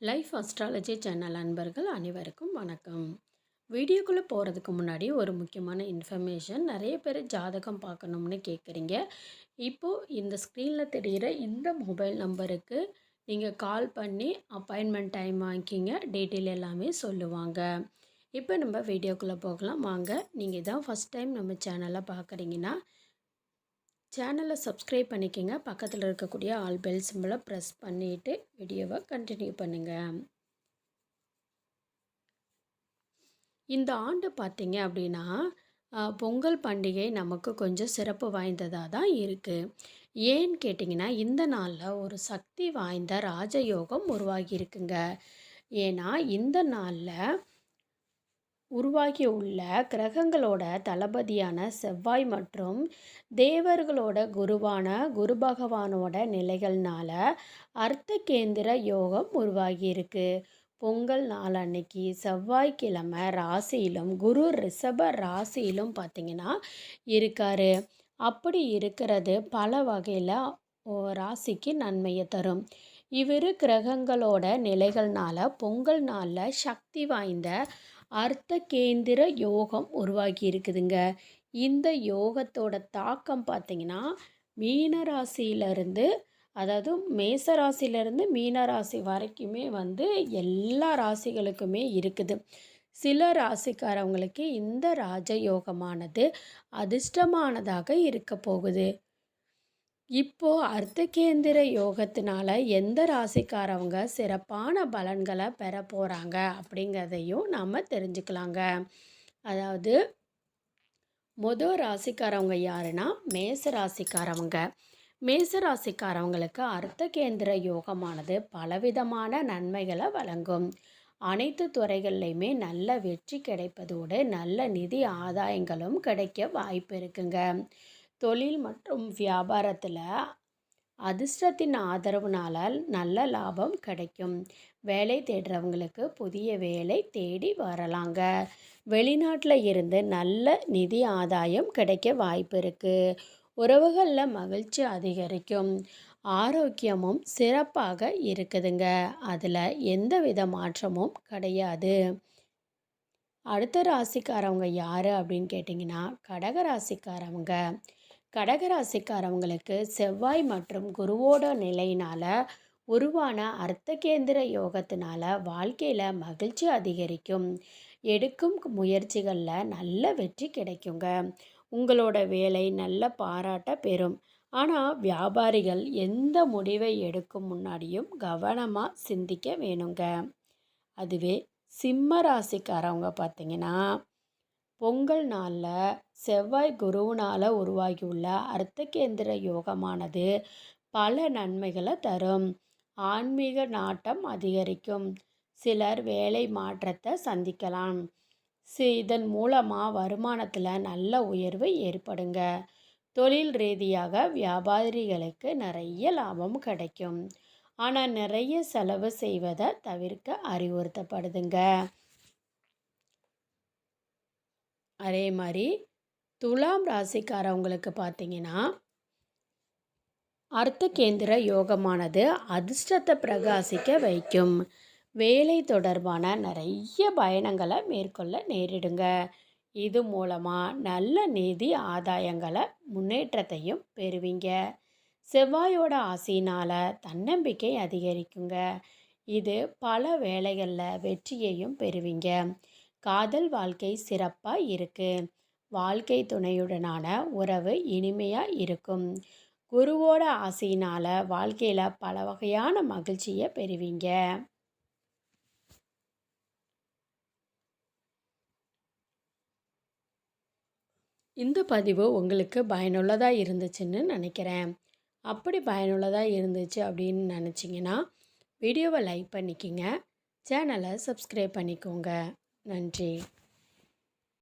Life astrology channel அன்பர்கள் அனைவருக்கும் வணக்கம். வீடியோக்குள்ளே போகிறதுக்கு முன்னாடி ஒரு முக்கியமான இன்ஃபர்மேஷன். நிறைய பேர் ஜாதகம் பார்க்கணும்னு கேட்குறீங்க. இப்போது இந்த ஸ்க்ரீனில் தெரிகிற இந்த மொபைல் நம்பருக்கு நீங்கள் கால் பண்ணி அப்பாயின்மெண்ட் டைம் வாங்கிக்கிங்க. டீட்டெயில் எல்லாமே சொல்லுவாங்க. இப்போ நம்ம வீடியோக்குள்ளே போகலாம் வாங்க. நீங்கள் இதான் ஃபஸ்ட் டைம் நம்ம சேனலை பார்க்குறீங்கன்னா சேனலை சப்ஸ்கிரைப் பண்ணிக்கோங்க. பக்கத்தில் இருக்கக்கூடிய ஆல் பெல் சிம்பிளை ப்ரெஸ் பண்ணிவிட்டு வீடியோவை கண்டினியூ பண்ணுங்கள். இந்த ஆண்டு பார்த்திங்க அப்படின்னா பொங்கல் பண்டிகை நமக்கு கொஞ்சம் சிறப்பு வாய்ந்ததாக தான் இருக்குது. ஏன்னு கேட்டிங்கன்னா இந்த நாளில் ஒரு சக்தி வாய்ந்த ராஜயோகம் உருவாகியிருக்குங்க. ஏன்னா இந்த நாளில் உருவாகியுள்ள கிரகங்களோட தளபதியான செவ்வாய் மற்றும் தேவர்களோட குருவான குரு பகவானோட நிலைகள்னால அர்த்த கேந்திர யோகம் உருவாகியிருக்கு. பொங்கல் நாள் அன்னைக்கு செவ்வாய்க்கிழமை ராசியிலும் குரு ரிஷப ராசியிலும் பார்த்திங்கன்னா இருக்கார். அப்படி இருக்கிறது பல வகையில் ராசிக்கு நன்மையை தரும். இவ்விரு கிரகங்களோட நிலைகள்னால பொங்கல் நாளில் சக்தி வாய்ந்த அர்த்த கேந்திர யோகம் உருவாகி இருக்குதுங்க. இந்த யோகத்தோட தாக்கம் பார்த்திங்கன்னா மீனராசியிலிருந்து அதாவது மேசராசியிலேருந்து மீனராசி வரைக்குமே எல்லா ராசிகளுக்குமே இருக்குது. சில ராசிக்காரவங்களுக்கு இந்த ராஜயோகமானது அதிர்ஷ்டமானதாக இருக்க போகுது. இப்போது அர்த்தகேந்திர யோகத்தினால எந்த ராசிக்காரவங்க சிறப்பான பலன்களை பெற போகிறாங்க அப்படிங்கிறதையும் நாம் தெரிஞ்சுக்கலாங்க. அதாவது மொதல் ராசிக்காரவங்க யாருன்னா மேச ராசிக்காரவங்க. மேச ராசிக்காரவங்களுக்கு அர்த்தகேந்திர யோகமானது பலவிதமான நன்மைகளை வழங்கும். அனைத்து துறைகள்லையுமே நல்ல வெற்றி கிடைப்பதோடு நல்ல நிதி ஆதாயங்களும் கிடைக்க வாய்ப்பு இருக்குங்க. தொழில் மற்றும் வியாபாரத்தில் அதிர்ஷ்டத்தின் ஆதரவுனால நல்ல லாபம் கிடைக்கும். வேலை தேடுறவங்களுக்கு புதிய வேலை தேடி வரலாங்க. வெளிநாட்டில் இருந்து நல்ல நிதி ஆதாயம் கிடைக்க வாய்ப்பு இருக்குது. உறவுகளில் மகிழ்ச்சி அதிகரிக்கும். ஆரோக்கியமும் சிறப்பாக இருக்குதுங்க. அதில் எந்தவித மாற்றமும் கிடையாது. அடுத்த ராசிக்காரவங்க யார் அப்படின்னு கேட்டிங்கன்னா கடக ராசிக்காரவங்க. கடகராசிக்காரவங்களுக்கு செவ்வாய் மற்றும் குருவோட நிலையினால் உருவான அர்த்தகேந்திர யோகத்தினால வாழ்க்கையில் மகிழ்ச்சி அதிகரிக்கும். எடுக்கும் முயற்சிகளில் நல்ல வெற்றி கிடைக்குங்க. உங்களோட வேலை நல்ல பாராட்ட பெறும். ஆனால் வியாபாரிகள் எந்த முடிவை எடுக்கும் முன்னாடியும் கவனமாக சிந்திக்க வேணுங்க. அதுவே சிம்ம ராசிக்காரவங்க பார்த்திங்கன்னா பொங்கல் நாளில் செவ்வாய் குருவினால் உருவாகியுள்ள அர்த்தகேந்திர யோகமானது பல நன்மைகளை தரும். ஆன்மீக நாட்டம் அதிகரிக்கும். சிலர் வேலை மாற்றத்தை சந்திக்கலாம். இதன் மூலமாக வருமானத்தில் நல்ல உயர்வு ஏற்படுங்க. தொழில் ரீதியாக வியாபாரிகளுக்கு நிறைய லாபம் கிடைக்கும். ஆனால் நிறைய செலவு செய்வதை தவிர்க்க அறிவுறுத்தப்படுதுங்க. அதே மாதிரி துலாம் ராசிக்காரவங்களுக்கு பார்த்திங்கன்னா அர்த்தகேந்திர யோகமானது அதிர்ஷ்டத்தை பிரகாசிக்க வைக்கும். வேலை தொடர்பான நிறைய பயணங்களை மேற்கொள்ள நேரிடுங்க. இது மூலமாக நல்ல நிதி ஆதாயங்களை முன்னேற்றத்தையும் பெறுவீங்க. செவ்வாயோட ஆசையினால் தன்னம்பிக்கை அதிகரிக்குங்க. இது பல வேலைகளில் வெற்றியையும் பெறுவீங்க. காதல் வாழ்க்கை சிறப்பாக இருக்குது. வாழ்க்கை துணையுடனான உறவு இனிமையாக இருக்கும். குருவோட ஆசையினால் வாழ்க்கையில் பல வகையான மகிழ்ச்சியை பெறுவீங்க. இந்த பதிவு உங்களுக்கு பயனுள்ளதாக இருந்துச்சுன்னு நினைக்கிறேன். அப்படி பயனுள்ளதாக இருந்துச்சு அப்படின்னு நினச்சிங்கன்னா வீடியோவை லைக் பண்ணிக்கோங்க. சேனலை சப்ஸ்கிரைப் பண்ணிக்கோங்க. நன்றி.